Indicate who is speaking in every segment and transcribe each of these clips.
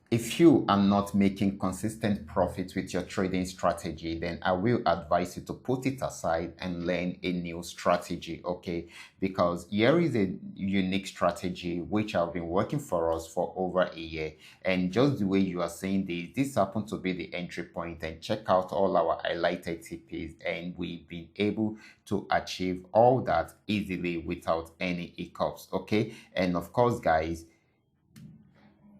Speaker 1: If you are not making consistent profits with your trading strategy, then I will advise you to put it aside and learn a new strategy, okay? Because here is a unique strategy which have been working for us for over a year. And just the way you are saying this happened to be the entry point. And check out all our highlighted TPs, and we've been able to achieve all that easily without any hiccups, okay? And of course, guys,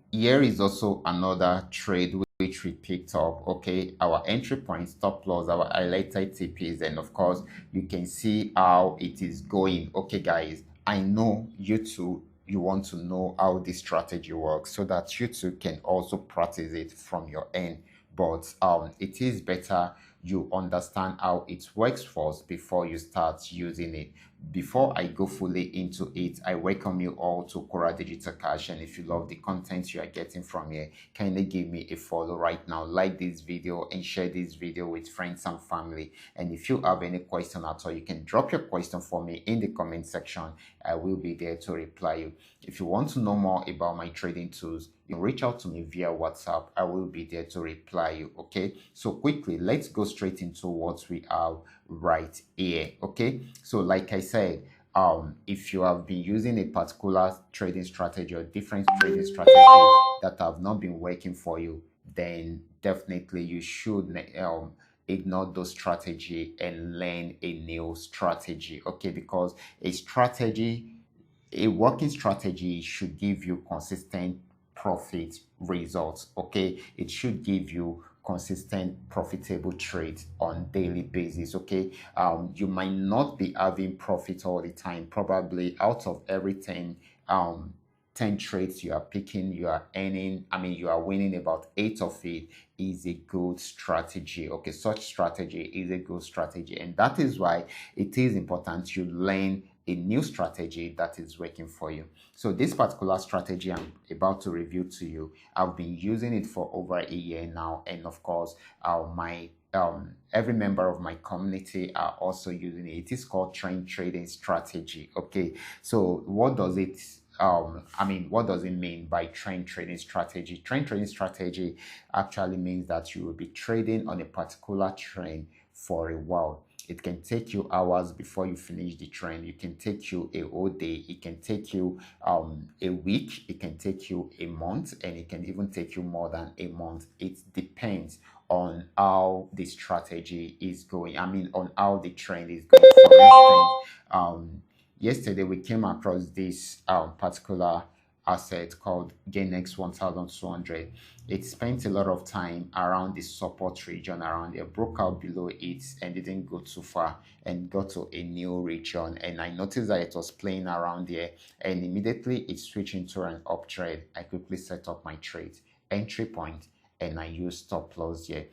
Speaker 1: here is also another trade which we picked up, okay? Our entry point, stop loss, our highlighted TPs, and of course you can see how it is going. Okay, guys, I know you too, you want to know how this strategy works so that you too can also practice it from your end. But it is better you understand how it works first before you start using it. Before I go fully into it, I welcome you all to Qora Digital Cash. And if you love the content you are getting from here, kindly give me a follow right now. Like this video and share this video with friends and family. And if you have any question at all, you can drop your question for me in the comment section. I will be there to reply you. If you want to know more about my trading tools, you can reach out to me via WhatsApp. I will be there to reply you. Okay, so quickly, let's go straight into what we have right here. Okay, so like I said, if you have been using a particular trading strategy or different trading strategies that have not been working for you, then definitely you should ignore those strategy and learn a new strategy. Okay, because a strategy, a working strategy should give you consistent profit results. Okay, it should give you consistent profitable trades on daily basis. Okay, you might not be having profit all the time. Probably out of everything, 10 trades you are picking, you are earning, I mean, you are winning about 8 of it. Is a good strategy. Okay, such strategy is a good strategy, and that is why it is important you learn a new strategy that is working for you. So this particular strategy I'm about to review to you, I've been using it for over a year now, and of course my every member of my community are also using it. It is called trend trading strategy. Okay, so what does it what does it mean by trend trading strategy? Trend trading strategy actually means that you will be trading on a particular trend for a while. It can take you hours before you finish the trend. It can take you a whole day. It can take you a week. It can take you a month, and it can even take you more than a month. It depends on how the strategy is going. I mean, on how the trend is going. For instance, yesterday we came across this particular asset called GainX 1200. It spent a lot of time around the support region around there, broke out below it and didn't go too far and got to a new region. And I noticed that it was playing around there, and immediately it switched into an uptrend. I quickly set up my trade, entry point, and I use stop loss here.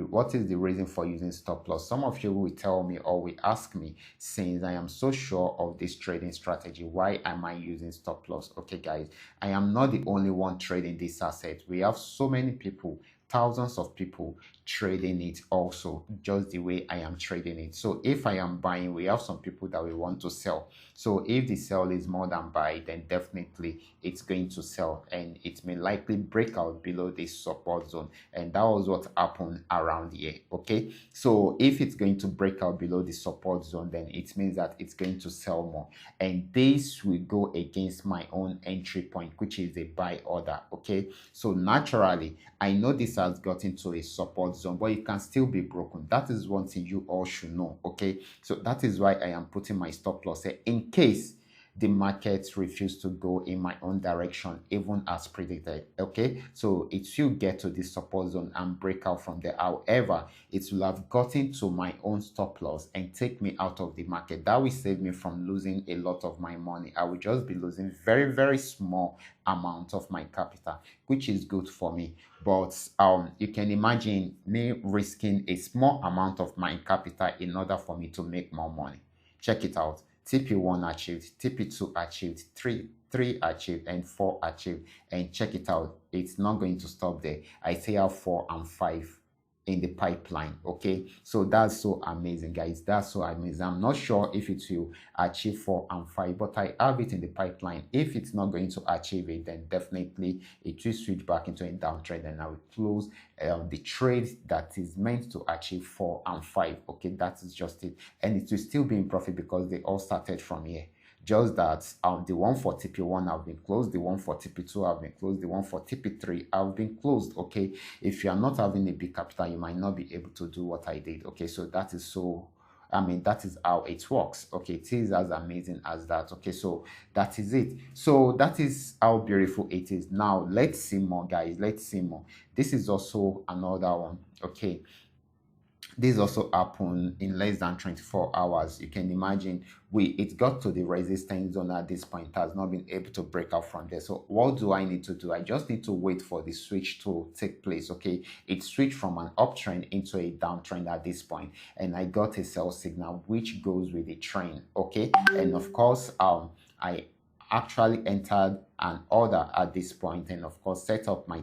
Speaker 1: What is the reason for using stop loss? Some of you will tell me or will ask me, since I am so sure of this trading strategy, why am I using stop loss? Okay, guys, I am not the only one trading this asset. We have so many people, thousands of people trading it also, just the way I am trading it. So if I am buying, we have some people that we want to sell. So if the sell is more than buy, then definitely it's going to sell, and it may likely break out below this support zone. And that was what happened around here. Okay, so if it's going to break out below the support zone, then it means that it's going to sell more, and this will go against my own entry point, which is a buy order. Okay, so naturally I know this has gotten to a support zone, but it can still be broken. That is one thing you all should know. Okay, so that is why I am putting my stop loss here in case the markets refuse to go in my own direction, even as predicted. Okay, so it will get to the support zone and break out from there. However, it will have gotten to my own stop loss and take me out of the market. That will save me from losing a lot of my money. I will just be losing very, very small amount of my capital, which is good for me. But you can imagine me risking a small amount of my capital in order for me to make more money. Check it out. TP1 achieved, TP2 achieved, 3 achieved, and 4 achieved. And check it out, it's not going to stop there. I still have 4 and 5 in the pipeline. Okay, so that's so amazing, guys. That's so amazing. I'm not sure if it will achieve 4 and 5, but I have it in the pipeline. If it's not going to achieve it, then definitely it will switch back into a downtrend, and I will close the trade that is meant to achieve 4 and 5. Okay, that is just it, and it will still be in profit because they all started from here. Just that the one for TP1 have been closed, the one for TP2 have been closed, the one for TP3 have been closed. Okay, if you are not having a big capital, you might not be able to do what I did. Okay, so that is so, I mean, that is how it works. Okay, it is as amazing as that. Okay, so that is it. So that is how beautiful it is. Now let's see more, guys. Let's see more. This is also another one. Okay, this also happened in less than 24 hours. You can imagine it got to the resistance zone at this point. It has not been able to break out from there. So what do I need to do? I just need to wait for the switch to take place. Okay, it switched from an uptrend into a downtrend at this point, and I got a sell signal which goes with the trend. Okay, and of course I actually entered an order at this point, and of course set up my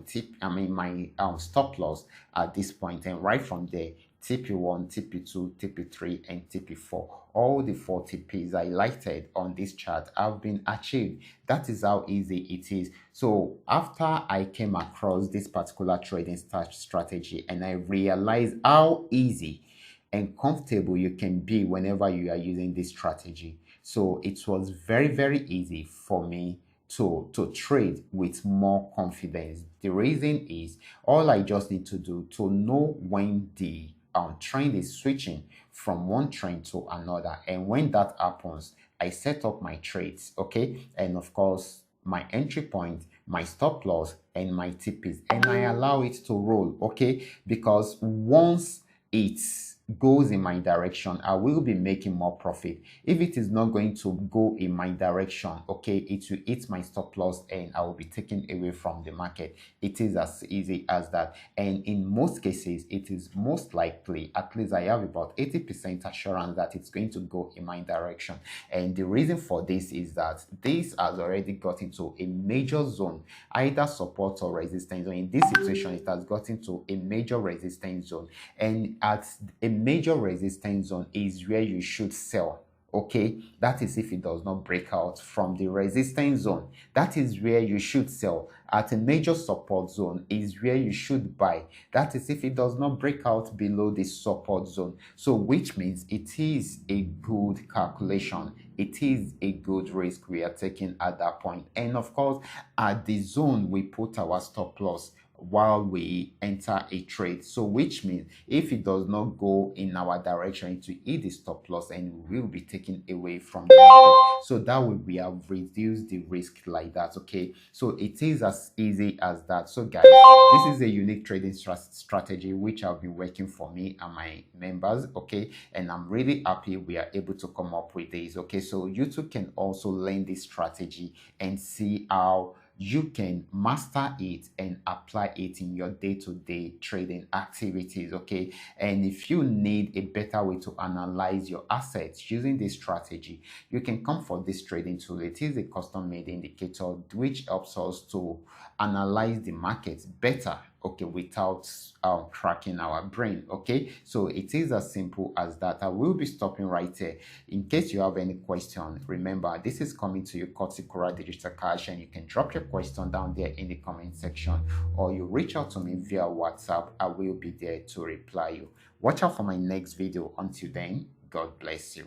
Speaker 1: my stop loss at this point, and right from there TP1, TP2, TP3, and TP4. All the 4 TPs highlighted on this chart have been achieved. That is how easy it is. So after I came across this particular trading strategy, and I realized how easy and comfortable you can be whenever you are using this strategy. So it was very, very easy for me to trade with more confidence. The reason is all I just need to do to know when the trend is switching from one trend to another, and when that happens, I set up my trades. Okay, and of course my entry point, my stop loss, and my TPs, and I allow it to roll. Okay, because once it goes in my direction, I will be making more profit. If it is not going to go in my direction, okay, it will hit my stop loss and I will be taken away from the market. It is as easy as that. And in most cases, it is most likely, at least I have about 80% assurance that it's going to go in my direction. And the reason for this is that this has already got into a major zone, either support or resistance zone. In this situation, it has gotten to a major resistance zone, and at a major resistance zone is where you should sell. Okay, that is if it does not break out from the resistance zone. That is where you should sell. At a major support zone is where you should buy. That is if it does not break out below the support zone. So which means it is a good calculation. It is a good risk we are taking at that point. And of course, at the zone we put our stop loss while we enter a trade. So which means if it does not go in our direction, it will hit the stop loss and we will be taken away from the market. So that way we have reduced the risk like that. Okay, so it is as easy as that. So guys, this is a unique trading strategy which have been working for me and my members. Okay, and I'm really happy we are able to come up with this. Okay, so you too can also learn this strategy and see how you can master it and apply it in your day-to-day trading activities. Okay, and if you need a better way to analyze your assets using this strategy, you can come for this trading tool. It is a custom-made indicator which helps us to analyze the market better, okay, without cracking our brain. Okay, so it is as simple as that. I will be stopping right here. In case you have any question, remember this is coming to you courtesy Qora Digital Cash, and you can drop your question down there in the comment section, or you reach out to me via WhatsApp. I will be there to reply you. Watch out for my next video. Until then, God bless you.